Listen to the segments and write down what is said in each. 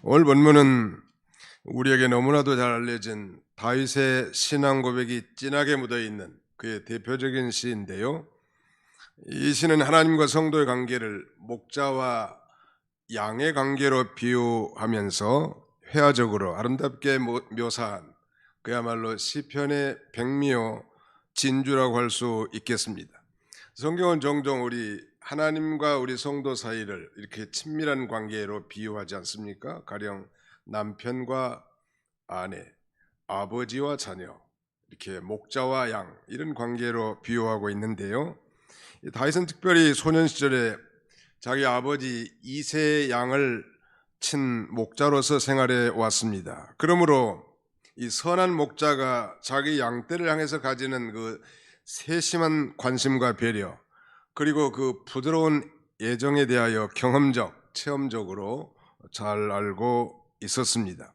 오늘 본문은 우리에게 너무나도 잘 알려진 다윗의 신앙 고백이 진하게 묻어 있는 그의 대표적인 시인데요. 이 시는 하나님과 성도의 관계를 목자와 양의 관계로 비유하면서 회화적으로 아름답게 묘사한 그야말로 시편의 백미요 진주라고 할 수 있겠습니다. 성경은 종종 우리 하나님과 우리 성도 사이를 이렇게 친밀한 관계로 비유하지 않습니까? 가령 남편과 아내, 아버지와 자녀, 이렇게 목자와 양 이런 관계로 비유하고 있는데요. 다윗은 특별히 소년 시절에 자기 아버지 이세의 양을 친 목자로서 생활해 왔습니다. 그러므로 이 선한 목자가 자기 양떼를 향해서 가지는 그 세심한 관심과 배려, 그리고 그 부드러운 애정에 대하여 경험적, 체험적으로 잘 알고 있었습니다.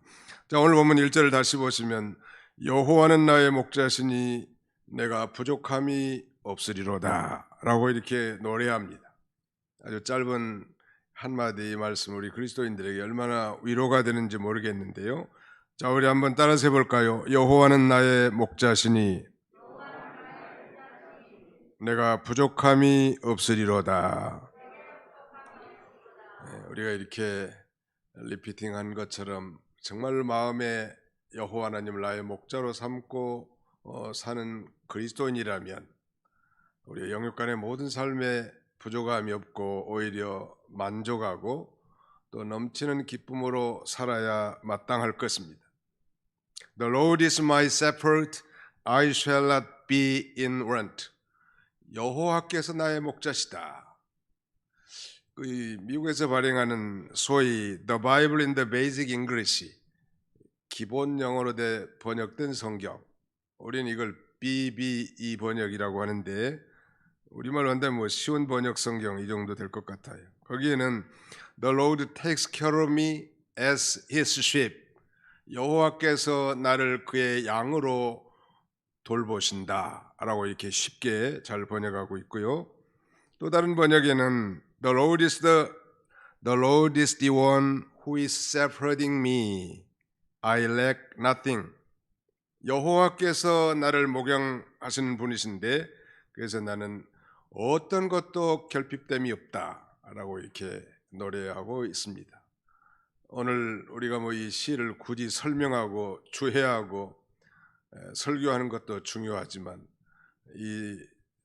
자, 오늘 본문 1절을 다시 보시면 여호와는 나의 목자시니 내가 부족함이 없으리로다 라고 이렇게 노래합니다. 아주 짧은 한마디 말씀 우리 그리스도인들에게 얼마나 위로가 되는지 모르겠는데요. 자, 우리 한번 따라서 해볼까요? 여호와는 나의 목자시니 내가 부족함이 없으리로다. 우리가 이렇게 리피팅한 것처럼 정말 마음에 여호와 하나님을 나의 목자로 삼고 사는 그리스도인이라면 우리 영육간의 모든 삶에 부족함이 없고 오히려 만족하고 또 넘치는 기쁨으로 살아야 마땅할 것입니다. The Lord is my shepherd, I shall not be in want. 여호와께서 나의 목자시다. 미국에서 발행하는 소위 The Bible in the Basic English, 기본 영어로 번역된 성경, 우리는 이걸 BBE 번역이라고 하는데 우리말로 한다면 쉬운 번역 성경 이 정도 될 것 같아요. 거기에는 The Lord takes care of me as His sheep. 여호와께서 나를 그의 양으로 돌보신다 라고 이렇게 쉽게 잘 번역하고 있고요. 또 다른 번역에는 The Lord is the one who is shepherding me. I lack nothing. 여호와께서 나를 목양하시는 분이신데 그래서 나는 어떤 것도 결핍됨이 없다라고 이렇게 노래하고 있습니다. 오늘 우리가 이 시를 굳이 설명하고 주해하고 설교하는 것도 중요하지만 이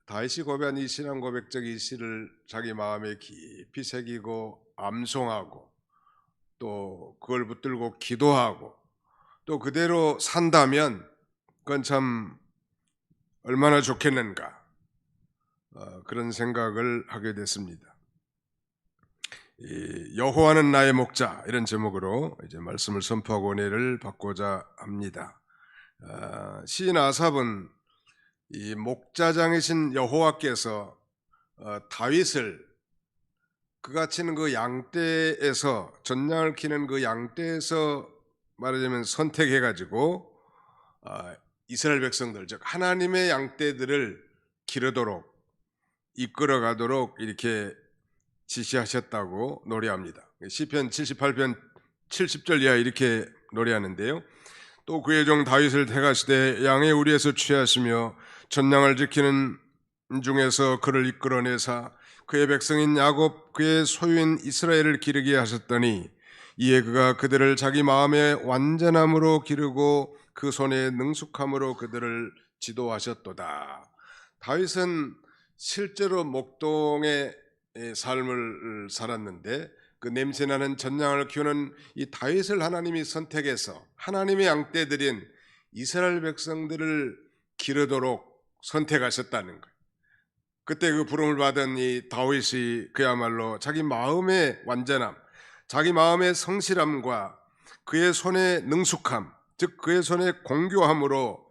다윗이 고백한 이 신앙 고백적 이 시를 자기 마음에 깊이 새기고 암송하고 또 그걸 붙들고 기도하고 또 그대로 산다면 그건 참 얼마나 좋겠는가 그런 생각을 하게 됐습니다. 여호와는 나의 목자 이런 제목으로 이제 말씀을 선포하고 은혜를 받고자 합니다. 시인 아삽은 이 목자장이신 여호와께서 다윗을 그가 치는 그 양떼에서 전냥을 키는 그 양떼에서 말하자면 선택해가지고 이스라엘 백성들 즉 하나님의 양떼들을 기르도록 이끌어가도록 이렇게 지시하셨다고 노래합니다. 시편 78편 70절 이하 이렇게 노래하는데요. 또 그의 종 다윗을 택하시되 양의 우리에서 취하시며 전냥을 지키는 중에서 그를 이끌어내사 그의 백성인 야곱 그의 소유인 이스라엘을 기르게 하셨더니 이에 그가 그들을 자기 마음의 완전함으로 기르고 그 손의 능숙함으로 그들을 지도하셨도다. 다윗은 실제로 목동의 삶을 살았는데 그 냄새나는 전냥을 키우는 이 다윗을 하나님이 선택해서 하나님의 양떼들인 이스라엘 백성들을 기르도록 선택하셨다는 거예요. 그때 그 부름을 받은 이 다윗이 그야말로 자기 마음의 완전함, 자기 마음의 성실함과 그의 손의 능숙함, 즉 그의 손의 공교함으로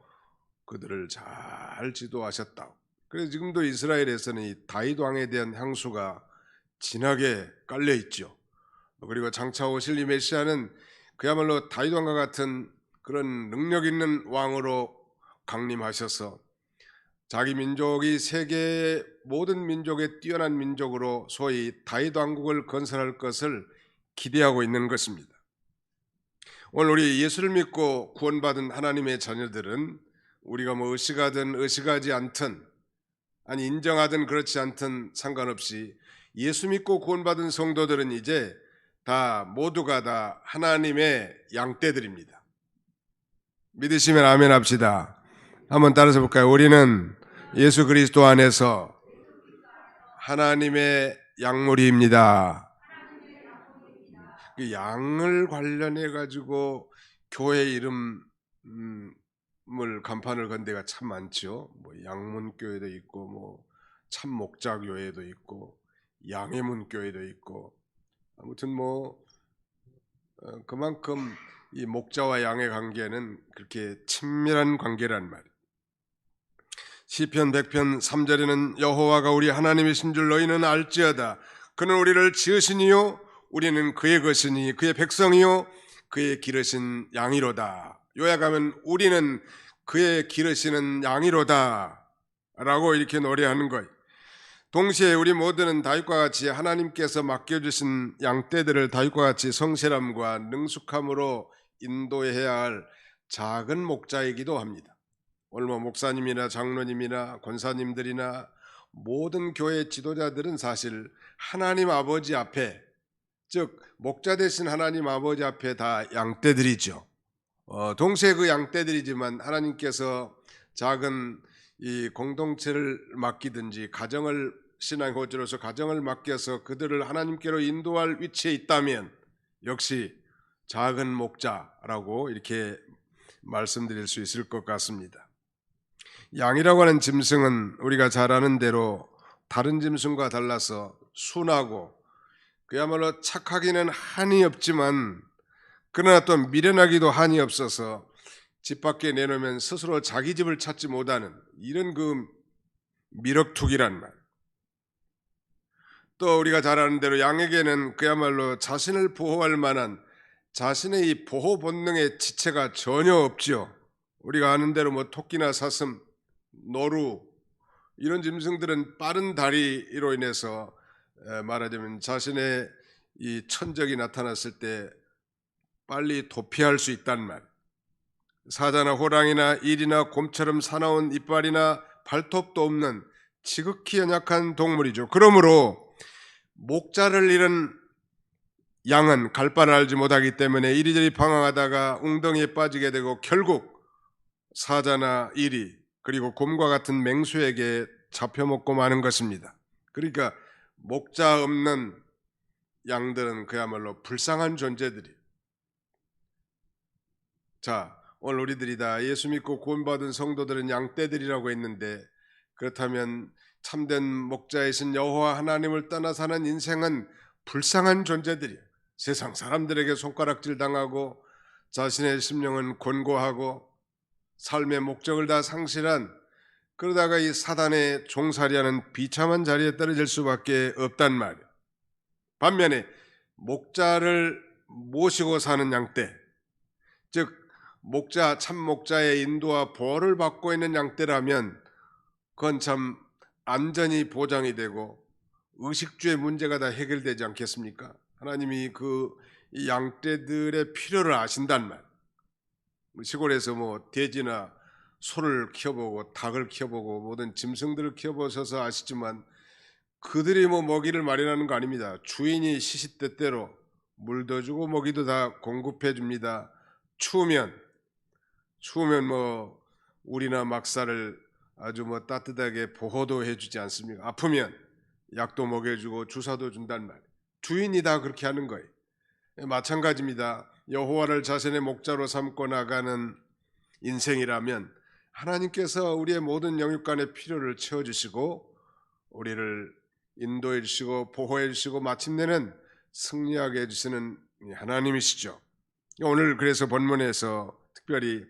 그들을 잘 지도하셨다. 그래서 지금도 이스라엘에서는 이 다윗 왕에 대한 향수가 진하게 깔려 있죠. 그리고 장차 오실 이 메시아는 그야말로 다윗 왕과 같은 그런 능력 있는 왕으로 강림하셔서 자기 민족이 세계의 모든 민족의 뛰어난 민족으로 소위 다윗 왕국을 건설할 것을 기대하고 있는 것입니다. 오늘 우리 예수를 믿고 구원받은 하나님의 자녀들은 우리가 뭐 의식하든 의식하지 않든 아니 인정하든 그렇지 않든 상관없이 예수 믿고 구원받은 성도들은 이제 다 모두가 다 하나님의 양떼들입니다. 믿으시면 아멘 합시다. 한번 따라서 볼까요? 우리는 예수 그리스도 안에서 하나님의 양무리입니다. 그 양을 관련해 가지고 교회 이름을 간판을 건 데가 참 많죠. 뭐 양문교회도 있고 뭐 참목자교회도 있고 양해문교회도 있고 아무튼 뭐 그만큼 이 목자와 양의 관계는 그렇게 친밀한 관계란 말이에요. 시편 100편 3절에는 여호와가 우리 하나님이신 줄 너희는 알지어다. 그는 우리를 지으시니요 우리는 그의 것이니 그의 백성이요 그의 기르신 양이로다. 요약하면 우리는 그의 기르시는 양이로다 라고 이렇게 노래하는 거예요. 동시에 우리 모두는 다윗과 같이 하나님께서 맡겨주신 양떼들을 다윗과 같이 성실함과 능숙함으로 인도해야 할 작은 목자이기도 합니다. 오늘 뭐 목사님이나 장로님이나 권사님들이나 모든 교회 지도자들은 사실 하나님 아버지 앞에, 즉 목자 되신 하나님 아버지 앞에 다 양떼들이죠. 동시에 그 양떼들이지만 하나님께서 작은 이 공동체를 맡기든지 가정을 신앙의 호주로서 가정을 맡겨서 그들을 하나님께로 인도할 위치에 있다면 역시 작은 목자라고 이렇게 말씀드릴 수 있을 것 같습니다. 양이라고 하는 짐승은 우리가 잘 아는 대로 다른 짐승과 달라서 순하고 그야말로 착하기는 한이 없지만 그러나 또 미련하기도 한이 없어서 집 밖에 내놓으면 스스로 자기 집을 찾지 못하는 이런 그 미력투기란 말. 또 우리가 잘 아는 대로 양에게는 그야말로 자신을 보호할 만한 자신의 이 보호 본능의 지체가 전혀 없죠. 우리가 아는 대로 뭐 토끼나 사슴, 노루 이런 짐승들은 빠른 다리로 인해서 말하자면 자신의 이 천적이 나타났을 때 빨리 도피할 수 있단 말. 사자나 호랑이나 일이나 곰처럼 사나운 이빨이나 발톱도 없는 지극히 연약한 동물이죠. 그러므로 목자를 잃은 양은 갈 바를 알지 못하기 때문에 이리저리 방황하다가 웅덩이에 빠지게 되고 결국 사자나 이리 그리고 곰과 같은 맹수에게 잡혀먹고 마는 것입니다. 그러니까 목자 없는 양들은 그야말로 불쌍한 존재들이에요. 자, 오늘 우리들이 다 예수 믿고 구원받은 성도들은 양떼들이라고 했는데 그렇다면 참된 목자이신 여호와 하나님을 떠나 사는 인생은 불쌍한 존재들이에요. 세상 사람들에게 손가락질 당하고 자신의 심령은 곤고하고 삶의 목적을 다 상실한 그러다가 이 사단의 종살이하는 비참한 자리에 떨어질 수밖에 없단 말이에요. 반면에 목자를 모시고 사는 양떼, 즉 목자, 참 목자의 인도와 보호를 받고 있는 양떼라면 그건 참 안전이 보장이 되고 의식주의 문제가 다 해결되지 않겠습니까? 하나님이 그 양떼들의 필요를 아신단 말. 시골에서 뭐 돼지나 소를 키워보고 닭을 키워보고 모든 짐승들을 키워보셔서 아시지만 그들이 뭐 먹이를 마련하는 거 아닙니다. 주인이 시시때때로 물도 주고 먹이도 다 공급해 줍니다. 추우면 뭐 우리나 막사를 아주 뭐 따뜻하게 보호도 해주지 않습니까? 아프면 약도 먹여주고 주사도 준단 말이에요. 주인이 다 그렇게 하는 거예요. 마찬가지입니다. 여호와를 자신의 목자로 삼고 나가는 인생이라면 하나님께서 우리의 모든 영육간의 필요를 채워주시고 우리를 인도해 주시고 보호해 주시고 마침내는 승리하게 해주시는 하나님이시죠. 오늘 그래서 본문에서 특별히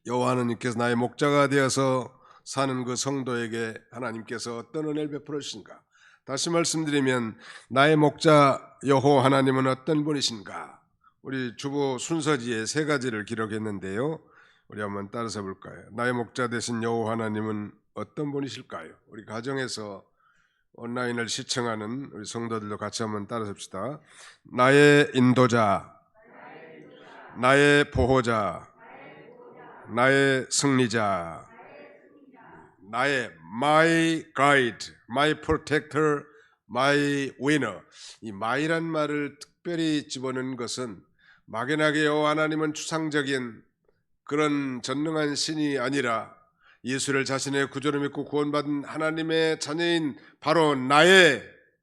여호와 하나님께서 나의 목자가 되어서 사는 그 성도에게 하나님께서 어떤 은혜를 베풀어 주신가. 다시 말씀드리면 나의 목자 여호와 하나님은 어떤 분이신가. 우리 주보 순서지에 세 가지를 기록했는데요. 우리 한번 따라서 볼까요? 나의 목자 되신 여호와 하나님은 어떤 분이실까요? 우리 가정에서 온라인을 시청하는 우리 성도들도 같이 한번 따라서 봅시다. 나의 인도자, 나의 보호자, 나의 승리자, 나의 my guide, my protector, my winner. 이 my란 말을 특별히 집어넣은 것은 막연하게 여호와 하나님은 추상적인 그런 전능한 신이 아니라 예수를 자신의 구주로 믿고 구원받은 하나님의 자녀인 바로 나의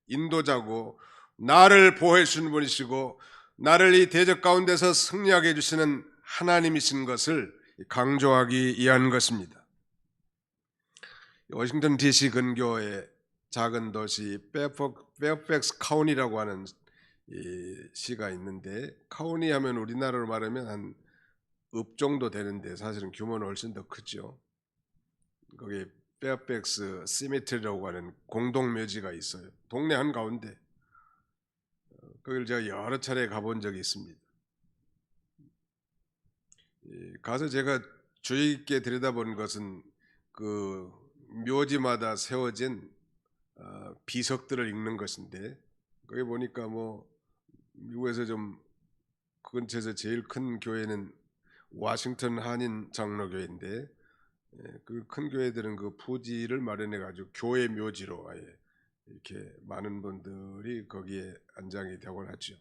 인도자고 나를 보호해 주시는 분이시고 나를 이 대적 가운데서 승리하게 해주시는 하나님이신 것을 강조하기 위한 것입니다. 워싱턴 DC 근교의 작은 도시 페어팩스 카운티라고 하는 이 시가 있는데, 카운티 하면 우리나라로 말하면 한 읍 정도 되는데 사실은 규모는 훨씬 더 크죠. 거기 페어팩스 시미트리라고 하는 공동묘지가 있어요. 동네 한가운데. 거기를 제가 여러 차례 가본 적이 있습니다. 가서 제가 주의 깊게 들여다본 것은 그 묘지마다 세워진 비석들을 읽는 것인데, 거기 보니까 뭐 미국에서 좀 근처에서 제일 큰 교회는 워싱턴 한인 장로교회인데, 그 큰 교회들은 그 부지를 마련해 가지고 교회 묘지로 아예 이렇게 많은 분들이 거기에 안장이 되곤 하죠.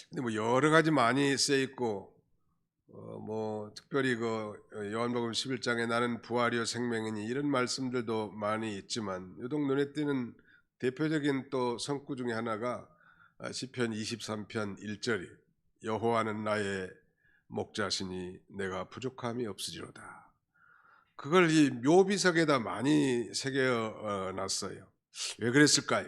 근데 뭐 여러 가지 많이 쓰여 있고, 뭐 특별히 그 요한복음 11장에 나는 부활이요 생명이니 이런 말씀들도 많이 있지만, 유독 눈에 띄는 대표적인 또 성구 중에 하나가 시편 23편 1절이 여호와는 나의 목자시니 내가 부족함이 없으리로다. 그걸 이 묘비석에다 많이 새겨 놨어요. 왜 그랬을까요?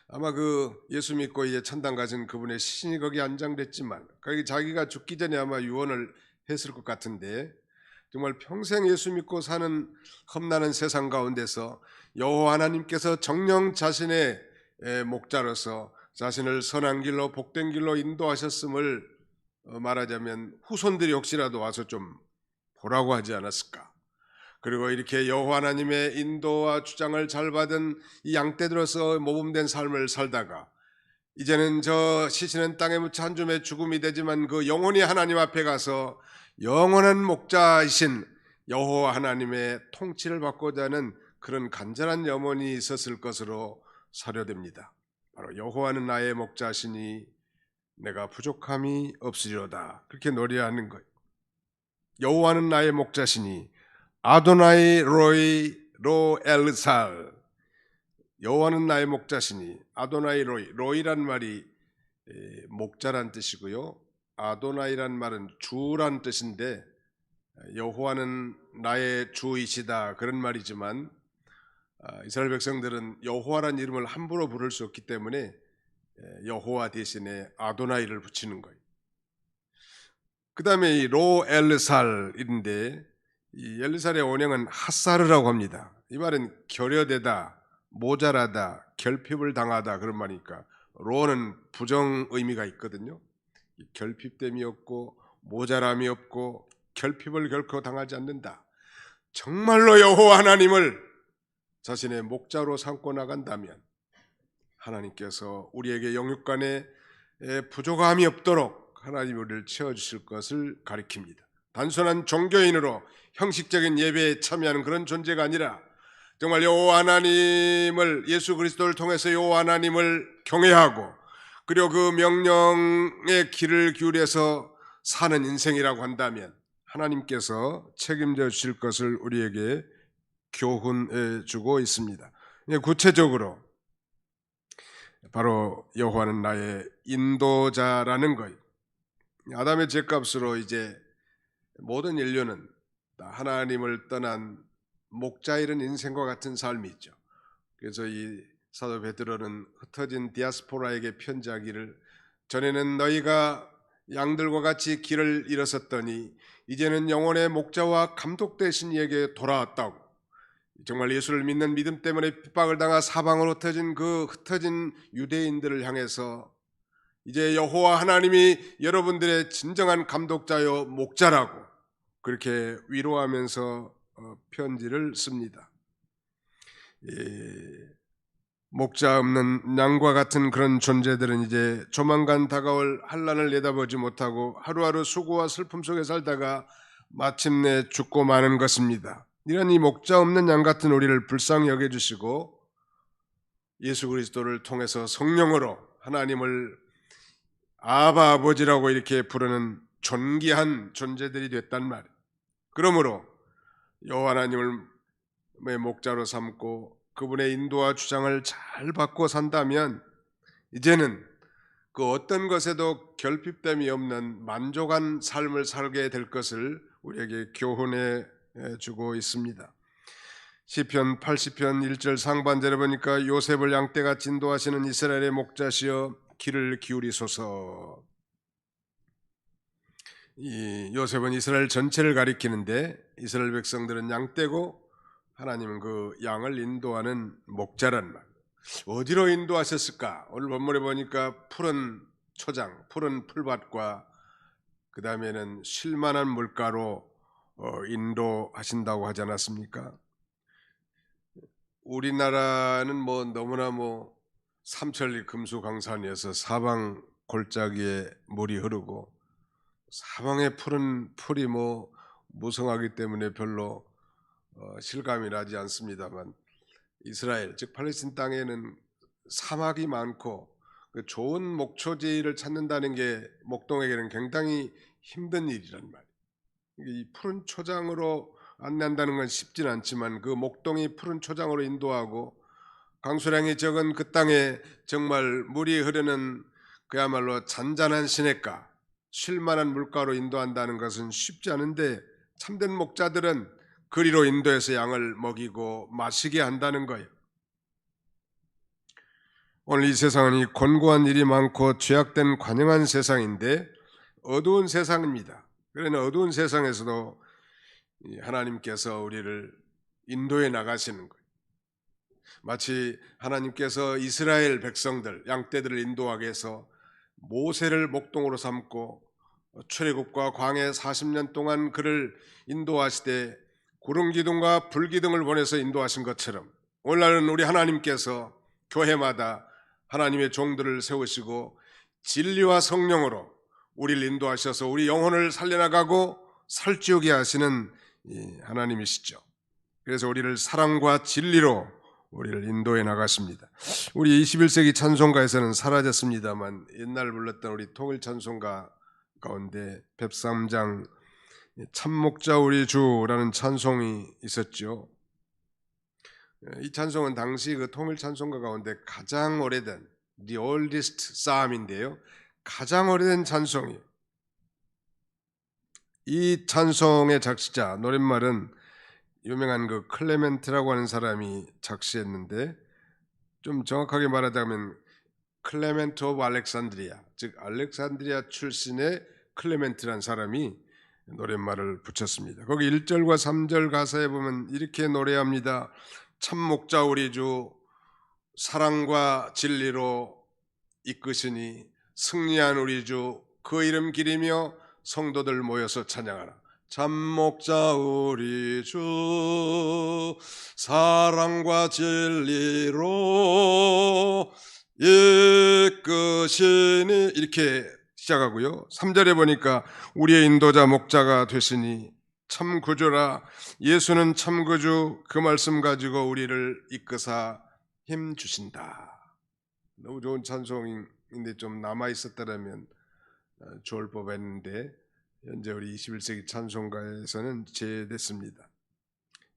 아마 그 예수 믿고 이제 천당 가신 그분의 시신이 거기 안장됐지만, 거기 자기가 죽기 전에 아마 유언을 했을 것 같은데, 정말 평생 예수 믿고 사는 험난한 세상 가운데서 여호와 하나님께서 정녕 자신의 목자로서 자신을 선한 길로 복된 길로 인도하셨음을 말하자면 후손들이 혹시라도 와서 좀 보라고 하지 않았을까. 그리고 이렇게 여호와 하나님의 인도와 주장을 잘 받은 이 양떼들로서 모범된 삶을 살다가 이제는 저 시신은 땅에 묻혀 한 줌의 죽음이 되지만 그 영원히 하나님 앞에 가서 영원한 목자이신 여호와 하나님의 통치를 받고자 하는 그런 간절한 염원이 있었을 것으로 사료됩니다. 바로 여호와는 나의 목자시니 내가 부족함이 없으리로다. 그렇게 노래하는 거예요. 여호와는 나의 목자시니 아도나이 로이 로 엘살. 여호와는 나의 목자시니 아도나이 로이란 말이 목자란 뜻이고요, 아도나이란 말은 주란 뜻인데, 여호와는 나의 주이시다 그런 말이지만, 이스라엘 백성들은 여호와란 이름을 함부로 부를 수 없기 때문에 여호와 대신에 아도나이를 붙이는 거예요. 그 다음에 이 로 엘살인데, 이 엘살의 원형은 핫사르라고 합니다. 이 말은 결여되다, 모자라다, 결핍을 당하다 그런 말이니까, 로는 부정 의미가 있거든요. 결핍됨이 없고 모자람이 없고 결핍을 결코 당하지 않는다. 정말로 여호와 하나님을 자신의 목자로 삼고 나간다면 하나님께서 우리에게 영육간에 부족함이 없도록 하나님 우리를 채워주실 것을 가리킵니다. 단순한 종교인으로 형식적인 예배에 참여하는 그런 존재가 아니라 정말 여호와 하나님을, 예수 그리스도를 통해서 여호와 하나님을 경외하고 그리고 그 명령의 길을 기울여서 사는 인생이라고 한다면 하나님께서 책임져 주실 것을 우리에게 교훈해 주고 있습니다. 구체적으로 바로 여호와는 나의 인도자라는 거예요. 아담의 죄값으로 이제 모든 인류는 하나님을 떠난 목자 잃은 인생과 같은 삶이 있죠. 그래서 이 사도 베드로는 흩어진 디아스포라에게 편지하기를, 전에는 너희가 양들과 같이 길을 잃었었더니 이제는 영혼의 목자와 감독 되신 이에게 돌아왔다고. 정말 예수를 믿는 믿음 때문에 핍박을 당하 사방으로 흩어진 그 흩어진 유대인들을 향해서 이제 여호와 하나님이 여러분들의 진정한 감독자요 목자라고 그렇게 위로하면서 편지를 씁니다. 목자 없는 양과 같은 그런 존재들은 이제 조만간 다가올 환난을 내다보지 못하고 하루하루 수고와 슬픔 속에 살다가 마침내 죽고 마는 것입니다. 이런 이 목자 없는 양 같은 우리를 불쌍히 여겨주시고 예수 그리스도를 통해서 성령으로 하나님을 아바 아버지라고 이렇게 부르는 존귀한 존재들이 됐단 말이에요. 그러므로 여호와 하나님을 목자로 삼고 그분의 인도와 주장을 잘 받고 산다면 이제는 그 어떤 것에도 결핍됨이 없는 만족한 삶을 살게 될 것을 우리에게 교훈해 주고 있습니다. 시편 80편 1절 상반절에 보니까 요셉을 양떼같이 인도하시는 이스라엘의 목자시여 귀를 기울이소서. 이 요셉은 이스라엘 전체를 가리키는데 이스라엘 백성들은 양떼고 하나님은 그 양을 인도하는 목자란 말. 어디로 인도하셨을까? 오늘 본문에 보니까 푸른 초장, 푸른 풀밭과 그 다음에는 쉴만한 물가로 인도하신다고 하지 않았습니까? 우리나라는 너무나 삼천리 금수강산이어서 사방 골짜기에 물이 흐르고 사방에 푸른 풀이 무성하기 때문에 별로 실감이 나지 않습니다만 이스라엘 즉 팔레스틴 땅에는 사막이 많고 그 좋은 목초지를 찾는다는 게 목동에게는 굉장히 힘든 일이란 말이에요. 이 푸른 초장으로 안내한다는 건 쉽진 않지만 그 목동이 푸른 초장으로 인도하고 강수량이 적은 그 땅에 정말 물이 흐르는 그야말로 잔잔한 시냇가 쉴만한 물가로 인도한다는 것은 쉽지 않은데 참된 목자들은 그리로 인도해서 양을 먹이고 마시게 한다는 거예요. 오늘 이 세상은 이 곤고한 일이 많고 죄악된 관영한 세상인데 어두운 세상입니다. 그러나 어두운 세상에서도 하나님께서 우리를 인도해 나가시는 거예요. 마치 하나님께서 이스라엘 백성들 양떼들을 인도하게 해서 모세를 목동으로 삼고 출애굽과 광해 40년 동안 그를 인도하시되 구름 기둥과 불 기둥을 보내서 인도하신 것처럼 오늘날은 우리 하나님께서 교회마다 하나님의 종들을 세우시고 진리와 성령으로 우리를 인도하셔서 우리 영혼을 살려나가고 살찌우게 하시는 하나님이시죠. 그래서 우리를 사랑과 진리로 우리를 인도해 나가십니다. 우리 21세기 찬송가에서는 사라졌습니다만 옛날 불렀던 우리 통일 찬송가 가운데 103장 참목자 우리 주라는 찬송이 있었죠. 이 찬송은 당시 그 통일 찬송가 가운데 가장 오래된 The oldest psalm인데요. 가장 오래된 찬송이에요. 이 찬송의 작시자 노랫말은 유명한 그 클레멘트라고 하는 사람이 작시했는데 좀 정확하게 말하자면 클레멘트 오브 알렉산드리아 즉 알렉산드리아 출신의 클레멘트라는 사람이 노랫말을 붙였습니다. 거기 1절과 3절 가사에 보면 이렇게 노래합니다. 참 목자 우리 주 사랑과 진리로 이끄시니 승리한 우리 주 그 이름 기리며 성도들 모여서 찬양하라. 참 목자 우리 주 사랑과 진리로 이끄시니 이렇게 시작하고요. 3절에 보니까 우리의 인도자 목자가 되시니 참 구주라 예수는 참 구주 그 말씀 가지고 우리를 이끄사 힘 주신다. 너무 좋은 찬송인데 좀 남아 있었다면 좋을 법했는데 현재 우리 21세기 찬송가에서는 제외됐습니다.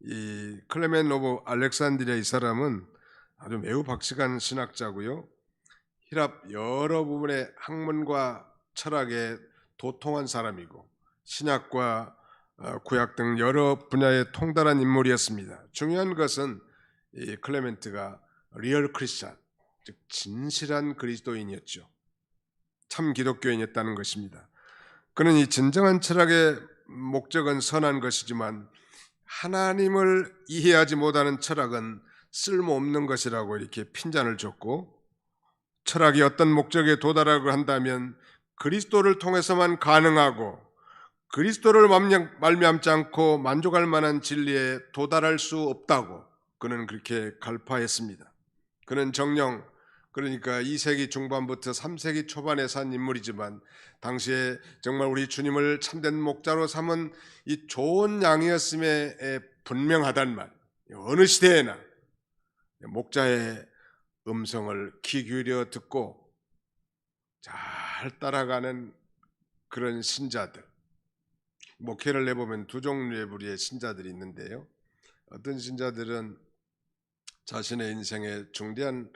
이 클레멘 오브 알렉산드리아 이 사람은 아주 매우 박식한 신학자고요. 히랍 여러 부분의 학문과 철학에 도통한 사람이고 신약과 구약 등 여러 분야에 통달한 인물이었습니다. 중요한 것은 이 클레멘트가 리얼 크리스찬, 즉 진실한 그리스도인이었죠. 참 기독교인이었다는 것입니다. 그는 이 진정한 철학의 목적은 선한 것이지만 하나님을 이해하지 못하는 철학은 쓸모없는 것이라고 이렇게 핀잔을 줬고 철학이 어떤 목적에 도달하고 한다면 그리스도를 통해서만 가능하고 그리스도를 말미암지 않고 만족할 만한 진리에 도달할 수 없다고 그는 그렇게 갈파했습니다. 그는 정령 그러니까 2세기 중반부터 3세기 초반에 산 인물이지만 당시에 정말 우리 주님을 참된 목자로 삼은 이 좋은 양이었음에 분명하단 말. 어느 시대에나 목자의 음성을 귀 기울여 듣고 잘 따라가는 그런 신자들. 목회를 내보면 두 종류의 부류의 신자들이 있는데요. 어떤 신자들은 자신의 인생에 중대한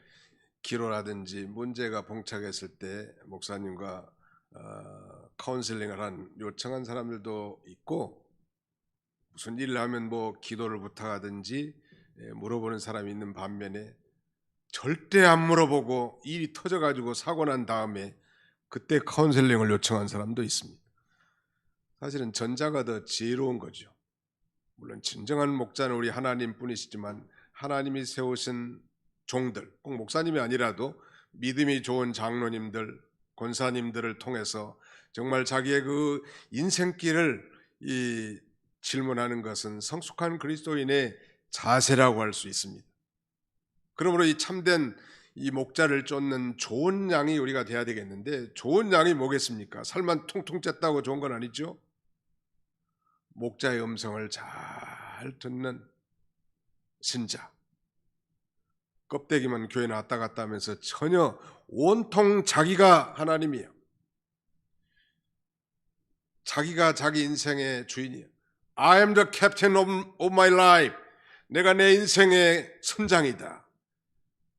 기로라든지 문제가 봉착했을 때 목사님과 카운슬링을 한 요청한 사람들도 있고, 무슨 일을 하면 뭐 기도를 부탁하든지 물어보는 사람이 있는 반면에 절대 안 물어보고 일이 터져가지고 사고 난 다음에 그때 카운슬링을 요청한 사람도 있습니다. 사실은 전자가 더 지혜로운 거죠. 물론 진정한 목자는 우리 하나님뿐이시지만 하나님이 세우신 종들, 꼭 목사님이 아니라도 믿음이 좋은 장로님들, 권사님들을 통해서 정말 자기의 그 인생길을 질문하는 것은 성숙한 그리스도인의 자세라고 할 수 있습니다. 그러므로 이 참된 이 목자를 쫓는 좋은 양이 우리가 돼야 되겠는데, 좋은 양이 뭐겠습니까? 살만 퉁퉁 쪘다고 좋은 건 아니죠. 목자의 음성을 잘 듣는 신자. 껍데기만 교회 나왔다 갔다 하면서 전혀 온통 자기가 하나님이에요. 자기가 자기 인생의 주인이에요. I am the captain of my life. 내가 내 인생의 선장이다.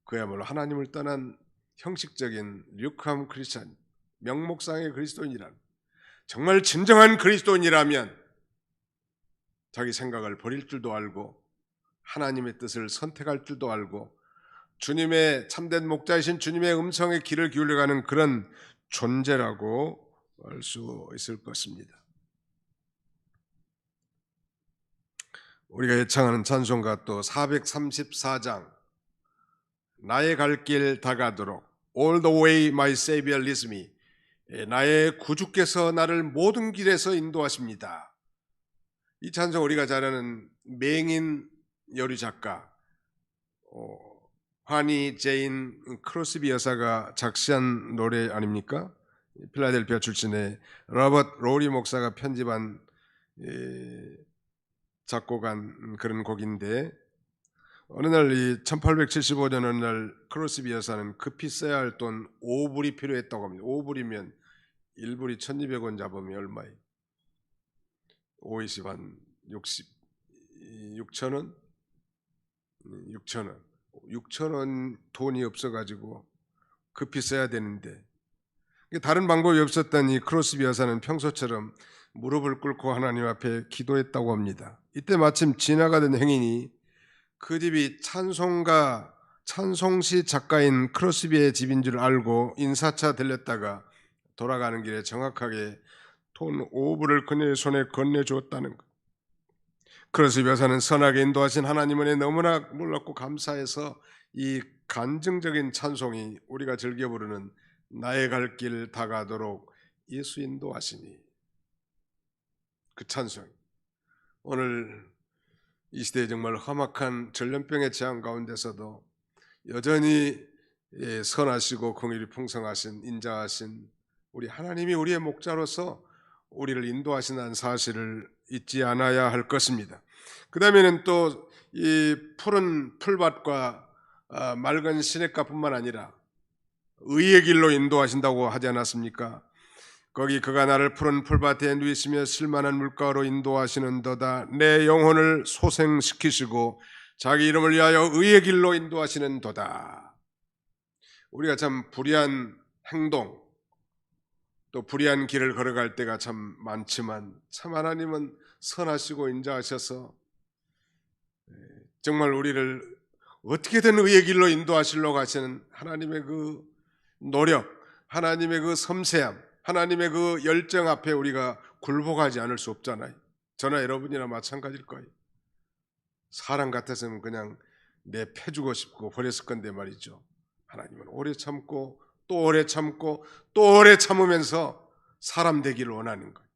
그야말로 하나님을 떠난 형식적인 류크함 크리스찬, 명목상의 그리스도인이란, 정말 진정한 그리스도인이라면 자기 생각을 버릴 줄도 알고 하나님의 뜻을 선택할 줄도 알고 주님의 참된 목자이신 주님의 음성에 귀를 기울여가는 그런 존재라고 할 수 있을 것입니다. 우리가 예창하는 찬송가 또 434장 나의 갈 길 다가도록 All the way my Savior leads me. 나의 구주께서 나를 모든 길에서 인도하십니다. 이 찬송 우리가 잘 아는 맹인 여류 작가 하니 제인 크로스비 여사가 작시한 노래 아닙니까? 필라델피아 출신의 로버트 로리 목사가 편집한 작곡한 그런 곡인데, 어느 날 1875년 어느 날 크로스비 여사는 급히 써야 할 돈 5불이 필요했다고 합니다. 5불이면 1불이 1200원 잡으면 얼마예요? 520, 한 6천원? 6천원 돈이 없어가지고 급히 써야 되는데, 다른 방법이 없었던 이 크로스비 여사는 평소처럼 무릎을 꿇고 하나님 앞에 기도했다고 합니다. 이때 마침 지나가던 행인이 그 집이 찬송시 작가인 크로스비의 집인 줄 알고 인사차 들렸다가 돌아가는 길에 정확하게 돈 5불을 그녀의 손에 건네주었다는 것. 크로스비 여사는 선하게 인도하신 하나님 은혜 너무나 놀랍고 감사해서 이 간증적인 찬송이 우리가 즐겨 부르는 나의 갈 길 다가도록 예수 인도하시니, 그 찬송, 오늘 이 시대에 정말 험악한 전염병의 재앙 가운데서도 여전히 선하시고 긍휼이 풍성하신 인자하신 우리 하나님이 우리의 목자로서 우리를 인도하신다는 사실을 잊지 않아야 할 것입니다. 그 다음에는 또 이 푸른 풀밭과 맑은 시냇가뿐만 아니라 의의 길로 인도하신다고 하지 않았습니까? 거기 그가 나를 푸른 풀밭에 누이시며 실만한 물가로 인도하시는도다. 내 영혼을 소생시키시고 자기 이름을 위하여 의의 길로 인도하시는도다. 우리가 참 불의한 행동, 또 불의한 길을 걸어갈 때가 참 많지만 참 하나님은 선하시고 인자하셔서 정말 우리를 어떻게든 의의 길로 인도하시려고 하시는 하나님의 그 노력, 하나님의 그 섬세함, 하나님의 그 열정 앞에 우리가 굴복하지 않을 수 없잖아요. 저나 여러분이나 마찬가지일 거예요. 사람 같았으면 그냥 내패주고 싶고 버렸을 건데 말이죠. 하나님은 오래 참고 또 오래 참고 또 오래 참으면서 사람 되기를 원하는 거예요.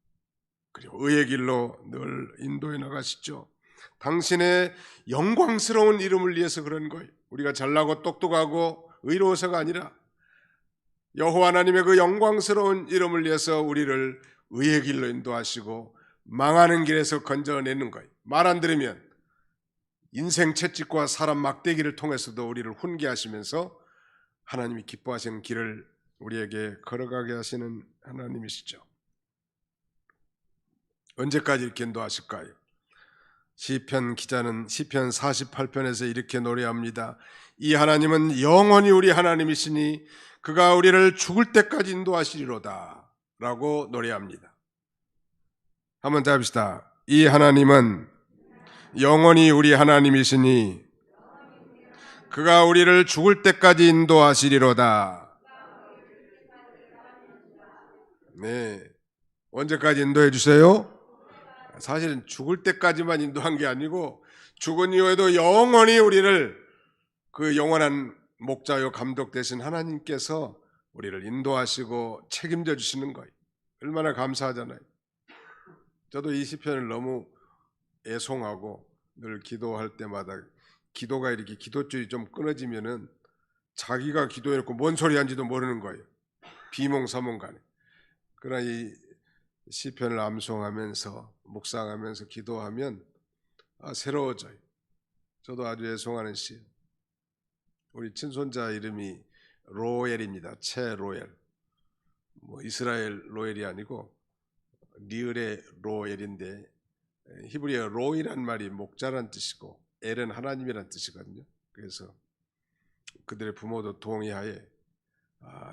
그리고 의의 길로 늘 인도해 나가시죠. 당신의 영광스러운 이름을 위해서 그런 거예요. 우리가 잘나고 똑똑하고 의로워서가 아니라 여호와 하나님의 그 영광스러운 이름을 위해서 우리를 의의 길로 인도하시고 망하는 길에서 건져내는 거예요. 말 안 들으면 인생 채찍과 사람 막대기를 통해서도 우리를 훈계하시면서 하나님이 기뻐하시는 길을 우리에게 걸어가게 하시는 하나님이시죠. 언제까지 이렇게 인도하실까요? 시편 기자는 시편 48편에서 이렇게 노래합니다. 이 하나님은 영원히 우리 하나님이시니 그가 우리를 죽을 때까지 인도하시리로다 라고 노래합니다. 한번 더 합시다. 이 하나님은 영원히 우리 하나님이시니 그가 우리를 죽을 때까지 인도하시리로다. 네, 언제까지 인도해 주세요? 사실은 죽을 때까지만 인도한 게 아니고 죽은 이후에도 영원히 우리를 그 영원한 목자요 감독 되신 하나님께서 우리를 인도하시고 책임져 주시는 거예요. 얼마나 감사하잖아요. 저도 이 시편을 너무 애송하고 늘 기도할 때마다 기도가 이렇게 기도줄이 좀 끊어지면은 자기가 기도해놓고 뭔 소리 한지도 모르는 거예요. 비몽사몽간에. 그러나 이 시편을 암송하면서 묵상하면서 기도하면 새로워져요. 저도 아주 애송하는 시. 우리 친손자 이름이 로엘입니다. 채 로엘. 이스라엘 로엘이 아니고 리을의 로엘인데 히브리어 로이란 말이 목자란 뜻이고 엘은 하나님이란 뜻이거든요. 그래서 그들의 부모도 동의하에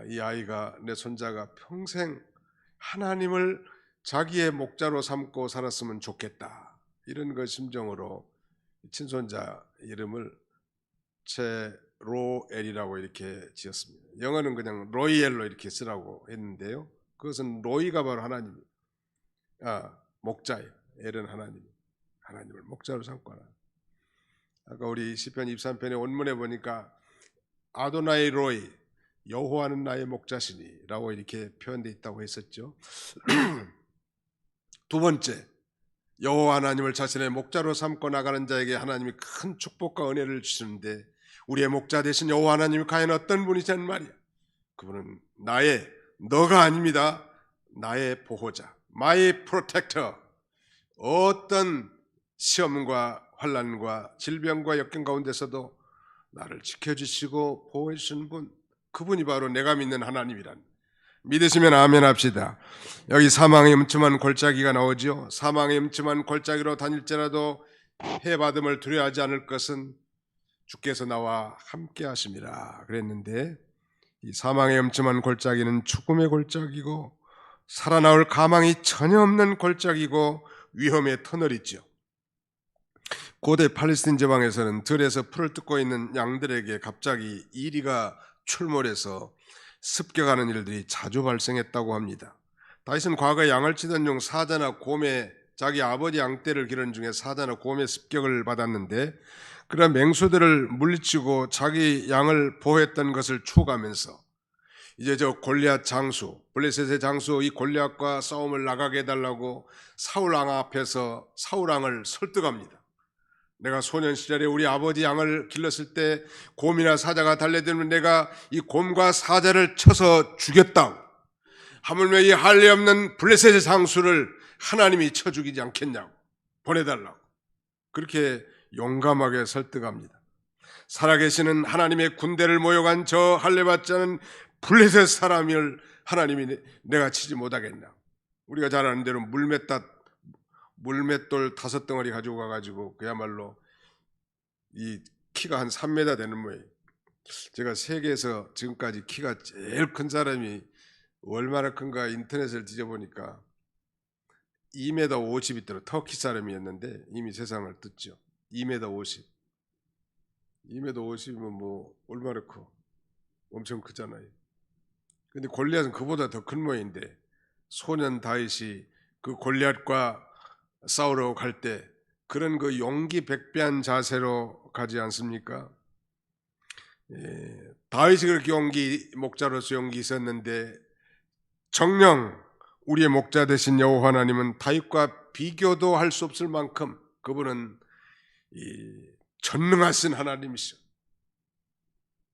이 아이가 내 손자가 평생 하나님을 자기의 목자로 삼고 살았으면 좋겠다. 이런 그 심정으로 친손자 이름을 채로엘이라고 이렇게 지었습니다. 영어는 그냥 로이엘로 이렇게 쓰라고 했는데요. 그것은 로이가 바로 하나님, 목자예요. 엘은 하나님을 목자로 삼거나. 아까 우리 시편 23편의 원문에 보니까 아도나이 로이, 여호와는 나의 목자시니 라고 이렇게 표현되어 있다고 했었죠. 두 번째, 여호와 하나님을 자신의 목자로 삼고 나가는 자에게 하나님이 큰 축복과 은혜를 주시는데 우리의 목자 되신 여호와 하나님이 과연 어떤 분이란 말이야. 그분은 너가 아닙니다. 나의 보호자, my protector. 어떤 시험과 환난과 질병과 역경 가운데서도 나를 지켜주시고 보호해 주시는 분, 그분이 바로 내가 믿는 하나님이란. 믿으시면 아멘 합시다. 여기 사망의 음침한 골짜기가 나오죠. 사망의 음침한 골짜기로 다닐지라도 해받음을 두려워하지 않을 것은 주께서 나와 함께 하심이라 그랬는데, 이 사망의 음침한 골짜기는 죽음의 골짜기고 살아나올 가망이 전혀 없는 골짜기고 위험의 터널이죠. 고대 팔레스틴 지방에서는 들에서 풀을 뜯고 있는 양들에게 갑자기 이리가 출몰해서 습격하는 일들이 자주 발생했다고 합니다. 다윗은 과거에 양을 치던 중 사자나 곰에, 자기 아버지 양떼를 기르는 중에 사자나 곰의 습격을 받았는데 그런 맹수들을 물리치고 자기 양을 보호했던 것을 추억하면서 이제 저 골리앗 장수, 블레셋의 장수 이 골리앗과 싸움을 나가게 해달라고 사울왕 앞에서 사울왕을 설득합니다. 내가 소년 시절에 우리 아버지 양을 길렀을 때 곰이나 사자가 달려들면 내가 이 곰과 사자를 쳐서 죽였다고. 하물며 이 할례 없는 블레셋의 장수를 하나님이 쳐 죽이지 않겠냐고 보내달라고. 그렇게 용감하게 설득합니다. 살아계시는 하나님의 군대를 모여간 저 할례 받지 않은 블레셋 사람을 하나님이 내가 치지 못하겠냐. 우리가 잘 아는 대로 물맷돌 5덩어리 가지고 가가지고 그야말로 이 키가 한 3m 되는 모양이에요. 제가 세계에서 지금까지 키가 제일 큰 사람이 얼마나 큰가 인터넷을 뒤져보니까 2m 50이 있더라. 터키 사람이었는데 이미 세상을 떴죠. 2m 50. 2m 50이면 뭐 얼마나 커? 엄청 크잖아요. 근데 골리앗은 그보다 더 큰 모양인데 소년 다윗이 그 골리앗과 싸우러 갈 때 그런 그 용기 백배한 자세로 가지 않습니까? 다윗이 그렇게 목자로서 용기 있었는데 정녕 우리의 목자 되신 여호와 하나님은 다윗과 비교도 할 수 없을 만큼 그분은 전능하신 하나님이시죠.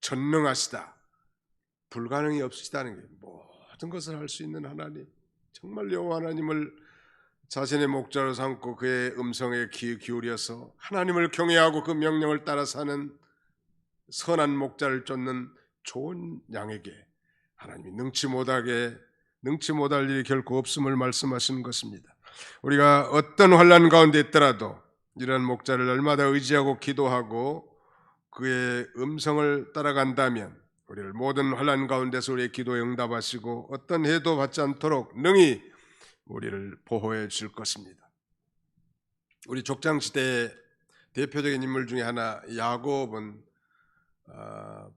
전능하시다. 불가능이 없으시다는 게 모든 것을 할 수 있는 하나님, 정말 여호와 하나님을 자신의 목자로 삼고 그의 음성에 귀 기울여서 하나님을 경외하고 그 명령을 따라 사는 선한 목자를 쫓는 좋은 양에게 하나님이 능치 못할 일이 결코 없음을 말씀하시는 것입니다. 우리가 어떤 환난 가운데 있더라도 이런 목자를 날마다 의지하고 기도하고 그의 음성을 따라간다면 우리를 모든 환난 가운데서 우리의 기도에 응답하시고 어떤 해도 받지 않도록 능히 우리를 보호해 줄 것입니다. 우리 족장시대의 대표적인 인물 중에 하나 야곱은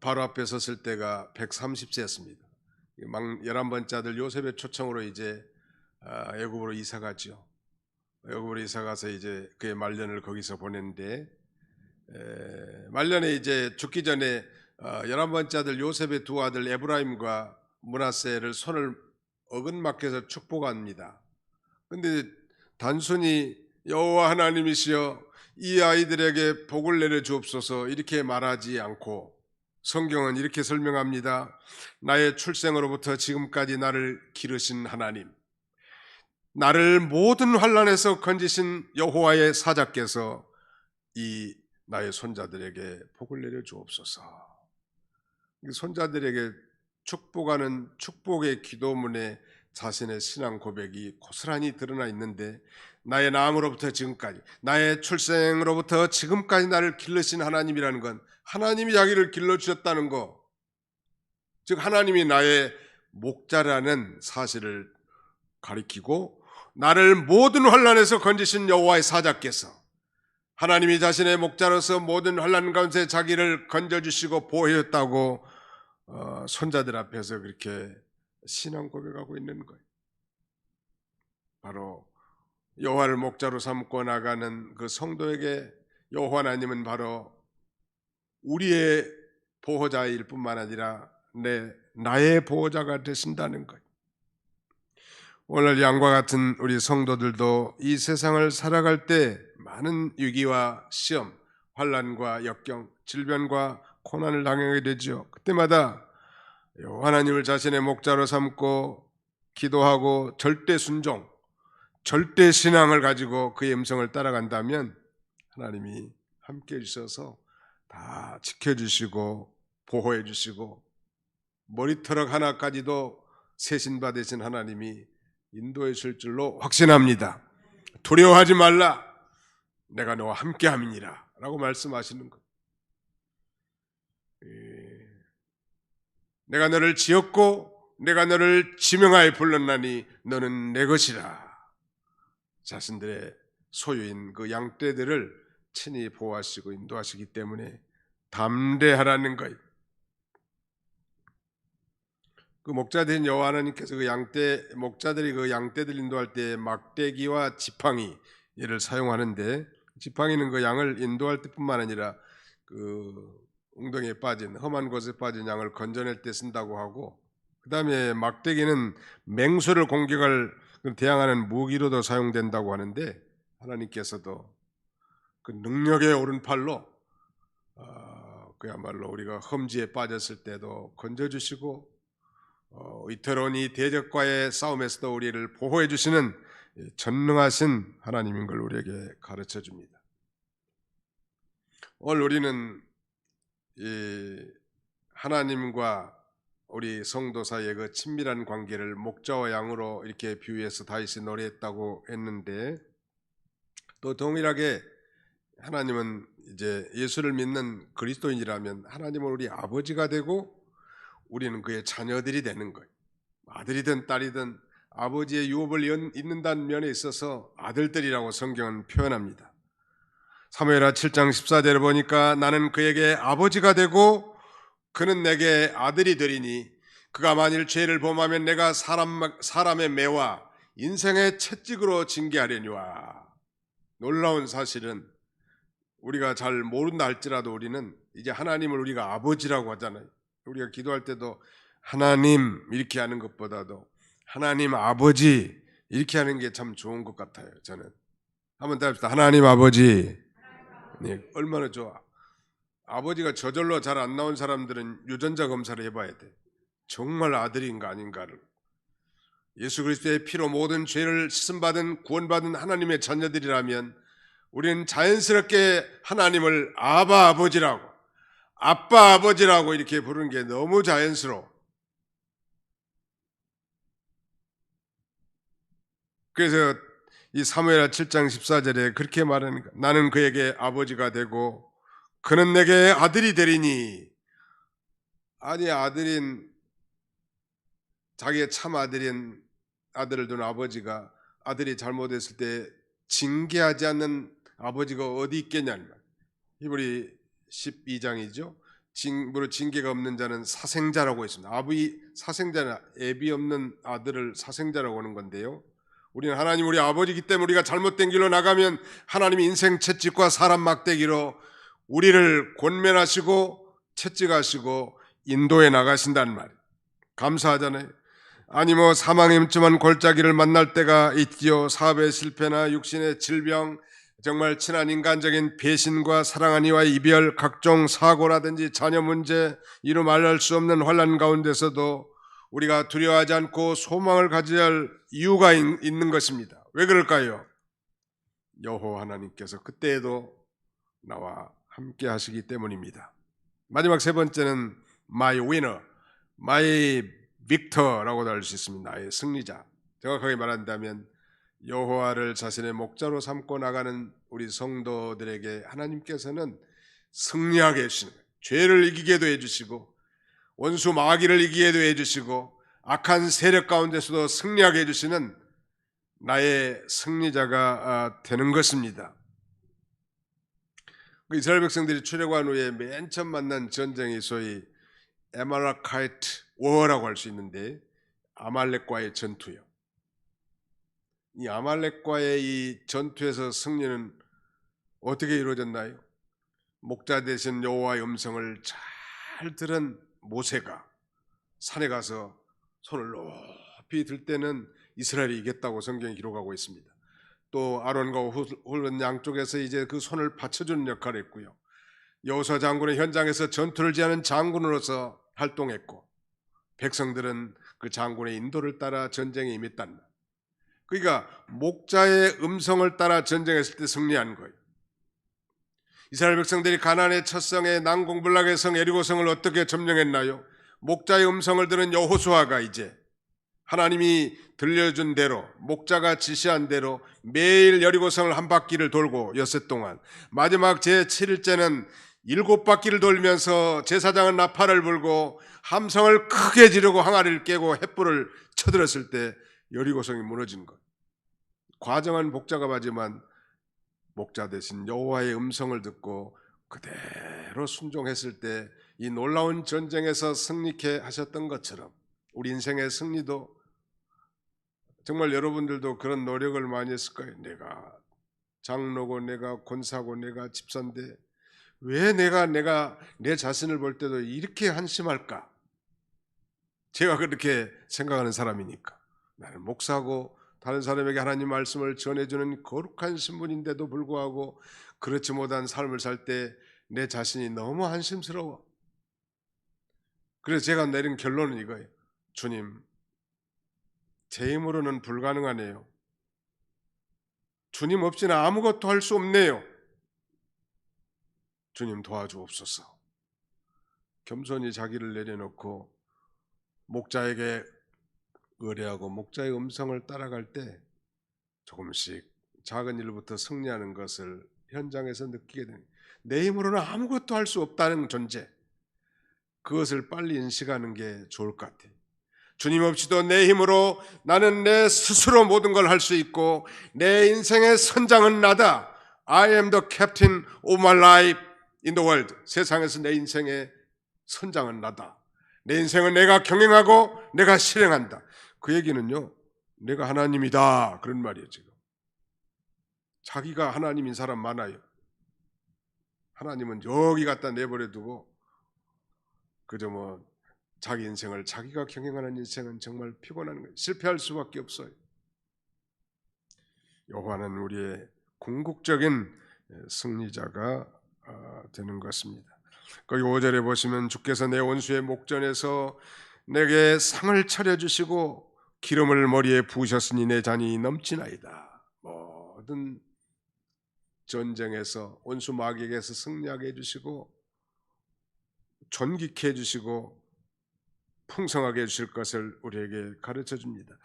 바로 앞에 섰을 때가 130세였습니다. 11번째 아들 요셉의 초청으로 이제 애굽으로 이사가죠. 애굽으로 이사가서 이제 그의 말년을 거기서 보냈는데 말년에 이제 죽기 전에 11번째 아들 요셉의 두 아들 에브라임과 므낫세를 손을 어긋맞게서 축복합니다. 근데 단순히 여호와 하나님이시여 이 아이들에게 복을 내려 주옵소서 이렇게 말하지 않고 성경은 이렇게 설명합니다. 나의 출생으로부터 지금까지 나를 기르신 하나님, 나를 모든 환난에서 건지신 여호와의 사자께서 이 나의 손자들에게 복을 내려 주옵소서. 손자들에게 축복하는 축복의 기도문에 자신의 신앙 고백이 고스란히 드러나 있는데 나의 낳음으로부터 지금까지, 나의 출생으로부터 지금까지 나를 기르신 하나님이라는 건 하나님이 자기를 길러주셨다는 거, 즉 하나님이 나의 목자라는 사실을 가리키고 나를 모든 환난에서 건지신 여호와의 사자께서 하나님이 자신의 목자로서 모든 환난 가운데 자기를 건져주시고 보호했다고 손자들 앞에서 그렇게 신앙 고백하고 있는 거예요. 바로 여호와를 목자로 삼고 나가는 그 성도에게 여호와 하나님은 바로 우리의 보호자일 뿐만 아니라 나의 보호자가 되신다는 거예요. 오늘 양과 같은 우리 성도들도 이 세상을 살아갈 때 많은 위기와 시험, 환난과 역경, 질병과 고난을 당하게 되죠. 그때마다 하나님을 자신의 목자로 삼고 기도하고 절대 순종, 절대 신앙을 가지고 그의 음성을 따라간다면 하나님이 함께 해주셔서 다 지켜주시고 보호해 주시고 머리털럭 하나까지도 세신받으신 하나님이 인도해 줄 줄로 확신합니다. 두려워하지 말라, 내가 너와 함께 함이니라 라고 말씀하시는 것. 내가 너를 지었고 내가 너를 지명하여 불렀나니 너는 내 것이라. 자신들의 소유인 그 양떼들을 친히 보호하시고 인도하시기 때문에 담대하라는 거예요. 그 목자들인 여호와 하나님께서 목자들이 그 양떼들 인도할 때 막대기와 지팡이 얘를 사용하는데, 지팡이는 그 양을 인도할 때뿐만 아니라 그 웅덩이에 빠진 험한 곳에 빠진 양을 건져낼 때 쓴다고 하고, 그 다음에 막대기는 맹수를 공격할 대항하는 무기로도 사용된다고 하는데, 하나님께서도 그 능력의 오른팔로 그야말로 우리가 험지에 빠졌을 때도 건져주시고 이태로운 이 대적과의 싸움에서도 우리를 보호해 주시는 전능하신 하나님인 걸 우리에게 가르쳐 줍니다. 오늘 우리는 이 하나님과 우리 성도 사이의 그 친밀한 관계를 목자와 양으로 이렇게 비유해서 다윗이 노래했다고 했는데, 또 동일하게 하나님은 이제 예수를 믿는 그리스도인이라면 하나님은 우리 아버지가 되고 우리는 그의 자녀들이 되는 거예요. 아들이든 딸이든 아버지의 유업을 잇는다는 면에 있어서 아들들이라고 성경은 표현합니다. 사무엘하 7장 14절을 보니까 나는 그에게 아버지가 되고 그는 내게 아들이 되리니 그가 만일 죄를 범하면 내가 사람의 매와 인생의 채찍으로 징계하려니와. 놀라운 사실은 우리가 잘 모른다 할지라도 우리는 이제 하나님을 우리가 아버지라고 하잖아요. 우리가 기도할 때도 하나님 이렇게 하는 것보다도 하나님 아버지 이렇게 하는 게 참 좋은 것 같아요. 저는 한번 따라합시다. 하나님 아버지. 네, 얼마나 좋아. 아버지가 저절로 잘 안 나온 사람들은 유전자 검사를 해봐야 돼. 정말 아들인가 아닌가를. 예수 그리스도의 피로 모든 죄를 씻음받은 구원받은 하나님의 자녀들이라면 우리는 자연스럽게 하나님을 아바 아버지라고, 아빠 아버지라고 이렇게 부르는 게 너무 자연스러워. 그래서 이 사무엘하 7장 14절에 그렇게 말하니까 나는 그에게 아버지가 되고 그는 내게 아들이 되리니. 아니, 자기의 참 아들을 둔 아버지가 아들이 잘못했을 때 징계하지 않는 아버지가 어디 있겠냐는 말. 히브리 12장이죠. 무릇 징계가 없는 자는 사생자라고 했습니다. 사생자는 애비 없는 아들을 사생자라고 하는 건데요. 우리는 하나님 우리 아버지이기 때문에 우리가 잘못된 길로 나가면 하나님이 인생 채찍과 사람 막대기로 우리를 권면하시고 채찍하시고 인도해 나가신다는 말이에요. 감사하잖아요. 아니 사망의 흠쯤한 골짜기를 만날 때가 있지요. 사업의 실패나 육신의 질병, 정말 친한 인간적인 배신과 사랑한 이와의 이별, 각종 사고라든지 자녀 문제, 이루 말할 수 없는 환난 가운데서도 우리가 두려워하지 않고 소망을 가져야 할 이유가 있는 것입니다. 왜 그럴까요? 여호와 하나님께서 그때에도 나와 함께 하시기 때문입니다. 마지막 세 번째는 my winner, my victor라고도 할 수 있습니다. 나의 승리자. 정확하게 말한다면 여호와를 자신의 목자로 삼고 나가는 우리 성도들에게 하나님께서는 승리하게 해주시는 거예요. 죄를 이기게도 해주시고 원수 마귀를 이기게도 해주시고 악한 세력 가운데서도 승리하게 해주시는 나의 승리자가 되는 것입니다. 이스라엘 백성들이 출애굽한 후에 맨 처음 만난 전쟁이 소위 에말라카이트 워라고 할 수 있는데 아말렉과의 전투요. 이 아말렉과의 이 전투에서 승리는 어떻게 이루어졌나요? 목자 되신 여호와의 음성을 잘 들은 모세가 산에 가서 손을 높이 들 때는 이스라엘이 이겼다고 성경이 기록하고 있습니다. 또 아론과 훌은 양쪽에서 이제 그 손을 받쳐주는 역할을 했고요. 여호수아 장군은 현장에서 전투를 지하는 장군으로서 활동했고 백성들은 그 장군의 인도를 따라 전쟁에 임했단 말. 그러니까 목자의 음성을 따라 전쟁했을 때 승리한 거예요. 이스라엘 백성들이 가나안의 첫 성의 난공불락의 성 여리고성을 어떻게 점령했나요? 목자의 음성을 들은 여호수아가 이제 하나님이 들려준 대로 목자가 지시한 대로 매일 여리고성을 한 바퀴를 돌고 엿새 동안 마지막 제7일째는 7바퀴를 돌면서 제사장은 나팔을 불고 함성을 크게 지르고 항아리를 깨고 횃불을 쳐들었을 때 여리고성이 무너진 것. 과정은 복잡하지만 목자 대신 여호와의 음성을 듣고 그대로 순종했을 때 이 놀라운 전쟁에서 승리케 하셨던 것처럼 우리 인생의 승리도 정말 여러분들도 그런 노력을 많이 했을 거예요. 내가 장로고 내가 권사고 내가 집사인데 왜 내가 내 자신을 볼 때도 이렇게 한심할까? 제가 그렇게 생각하는 사람이니까. 나는 목사고 다른 사람에게 하나님 말씀을 전해주는 거룩한 신분인데도 불구하고 그렇지 못한 삶을 살 때 내 자신이 너무 한심스러워. 그래서 제가 내린 결론은 이거예요. 주님, 제 힘으로는 불가능하네요. 주님 없이는 아무것도 할 수 없네요. 주님 도와주옵소서. 겸손히 자기를 내려놓고 목자에게 의뢰하고 목자의 음성을 따라갈 때 조금씩 작은 일부터 승리하는 것을 현장에서 느끼게 됩니다. 내 힘으로는 아무것도 할 수 없다는 존재, 그것을 빨리 인식하는 게 좋을 것 같아요. 주님 없이도 내 힘으로 나는 내 스스로 모든 걸 할 수 있고 내 인생의 선장은 나다. I am the captain of my life in the world. 세상에서 내 인생의 선장은 나다. 내 인생은 내가 경영하고 내가 실행한다. 그 얘기는요, 내가 하나님이다 그런 말이에요. 지금 자기가 하나님인 사람 많아요. 하나님은 여기 갖다 내버려 두고 그저 자기 인생을 자기가 경영하는 인생은 정말 피곤한 거예요. 실패할 수밖에 없어요. 여호와는 우리의 궁극적인 승리자가 되는 것입니다. 거기 5절에 보시면 주께서 내 원수의 목전에서 내게 상을 차려주시고 기름을 머리에 부으셨으니 내 잔이 넘치나이다. 모든 전쟁에서 원수 마귀에게서 승리하게 해주시고 존귀케 해주시고 풍성하게 해주실 것을 우리에게 가르쳐 줍니다.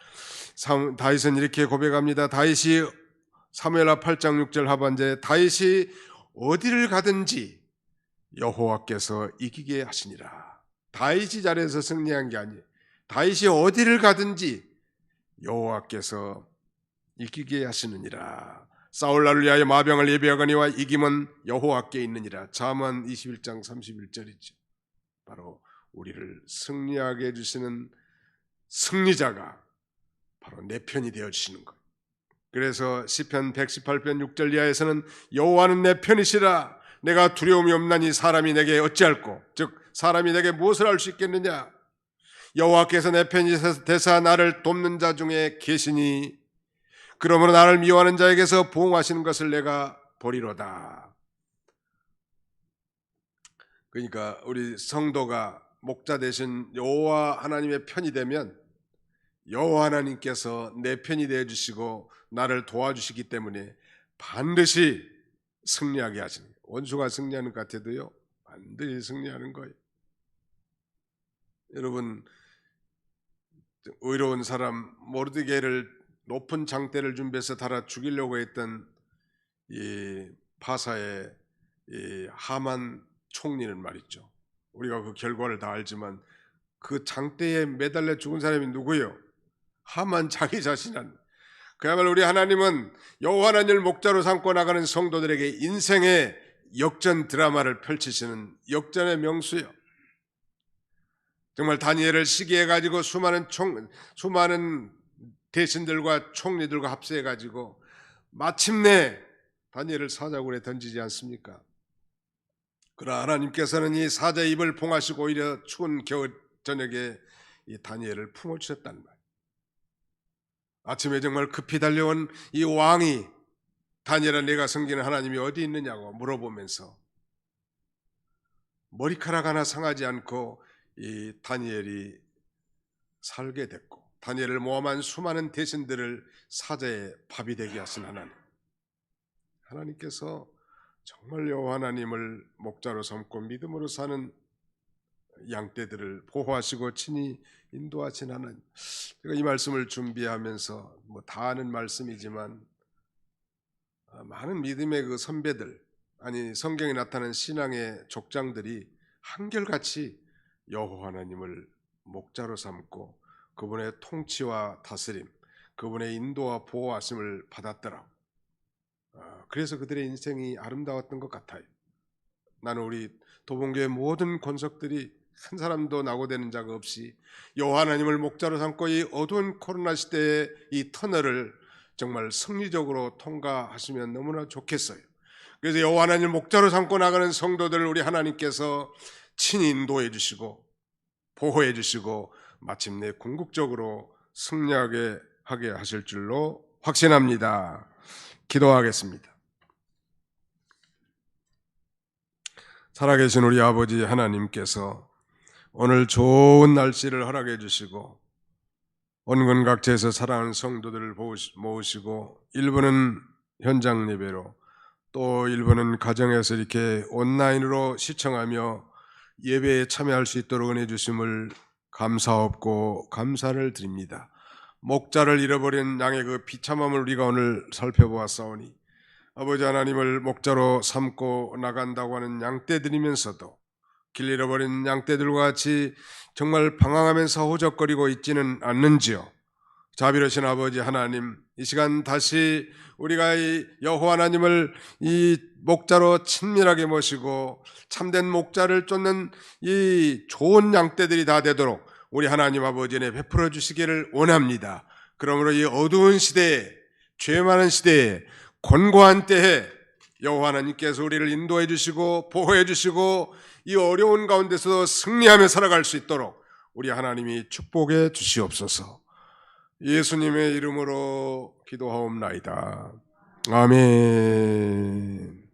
다윗은 이렇게 고백합니다. 다윗이 사무엘하 8장 6절 하반절에 다윗이 어디를 가든지 여호와께서 이기게 하시니라. 다윗이 잘해서 승리한 게 아니에요. 다윗이 어디를 가든지 여호와께서 이기게 하시느니라. 사울 나를 위하여 마병을 예비하거니와 이김은 여호와께 있느니라. 잠언 21장 31절이죠. 바로 우리를 승리하게 해주시는 승리자가 바로 내 편이 되어주시는 거예요. 그래서 시편 118편 6절 이하에서는 여호와는 내 편이시라. 내가 두려움이 없나니 사람이 내게 어찌할꼬. 즉 사람이 내게 무엇을 할 수 있겠느냐. 여호와께서 내 편이 되사 나를 돕는 자 중에 계시니 그러므로 나를 미워하는 자에게서 보응하시는 것을 내가 보리로다. 그러니까 우리 성도가 목자 대신 여호와 하나님의 편이 되면 여호와 하나님께서 내 편이 되어주시고 나를 도와주시기 때문에 반드시 승리하게 하시는 거예요. 원수가 승리하는 것 같아도요 반드시 승리하는 거예요. 여러분, 의로운 사람 모르드게를 높은 장대를 준비해서 달아 죽이려고 했던 이 바사의 이 하만 총리는 말이죠. 우리가 그 결과를 다 알지만 그 장대에 매달려 죽은 사람이 누구예요? 하만 자기 자신은. 그야말로 우리 하나님은 여호와 하나님을 목자로 삼고 나가는 성도들에게 인생의 역전 드라마를 펼치시는 역전의 명수예요. 정말 다니엘을 시기해가지고 수많은 대신들과 총리들과 합세해가지고 마침내 다니엘을 사자굴에 던지지 않습니까? 그러나 하나님께서는 이 사자의 입을 봉하시고 오히려 추운 겨울 저녁에 이 다니엘을 품어주셨단 말이에요. 아침에 정말 급히 달려온 이 왕이 다니엘아 내가 섬기는 하나님이 어디 있느냐고 물어보면서 머리카락 하나 상하지 않고 이 다니엘이 살게 됐고 다니엘을 모함한 수많은 대신들을 사자의 밥이 되게 하신 하나님. 하나님께서 정말 여호와 하나님을 목자로 삼고 믿음으로 사는 양떼들을 보호하시고 친히 인도하신 하나님. 제가 이 말씀을 준비하면서 다 아는 말씀이지만 많은 믿음의 그 선배들, 아니 성경에 나타난 신앙의 족장들이 한결같이 여호와 하나님을 목자로 삼고 그분의 통치와 다스림, 그분의 인도와 보호하심을 받았더라. 그래서 그들의 인생이 아름다웠던 것 같아요. 나는 우리 도봉교의 모든 권석들이 한 사람도 낙오되는 자가 없이 여호와 하나님을 목자로 삼고 이 어두운 코로나 시대의 이 터널을 정말 승리적으로 통과하시면 너무나 좋겠어요. 그래서 여호와 하나님을 목자로 삼고 나가는 성도들을 우리 하나님께서 친히 인도해 주시고 보호해 주시고 마침내 궁극적으로 승리하게 하게 하실 줄로 확신합니다. 기도하겠습니다. 살아계신 우리 아버지 하나님께서 오늘 좋은 날씨를 허락해 주시고 온건 각지에서 사랑하는 성도들을 모으시고 일부는 현장 예배로 또 일부는 가정에서 이렇게 온라인으로 시청하며 예배에 참여할 수 있도록 은혜 주심을 감사하고 감사를 드립니다. 목자를 잃어버린 양의 그 비참함을 우리가 오늘 살펴보았사오니 아버지 하나님을 목자로 삼고 나간다고 하는 양떼들이면서도 길 잃어버린 양떼들과 같이 정말 방황하면서 호적거리고 있지는 않는지요. 자비로우신 아버지 하나님, 이 시간 다시 우리가 이 여호와 하나님을 이 목자로 친밀하게 모시고 참된 목자를 쫓는 이 좋은 양떼들이 다 되도록 우리 하나님 아버지에 베풀어 주시기를 원합니다. 그러므로 이 어두운 시대에, 죄 많은 시대에, 곤고한 때에 여호와 하나님께서 우리를 인도해 주시고 보호해 주시고 이 어려운 가운데서 승리하며 살아갈 수 있도록 우리 하나님이 축복해 주시옵소서. 예수님의 이름으로 기도하옵나이다. 아멘.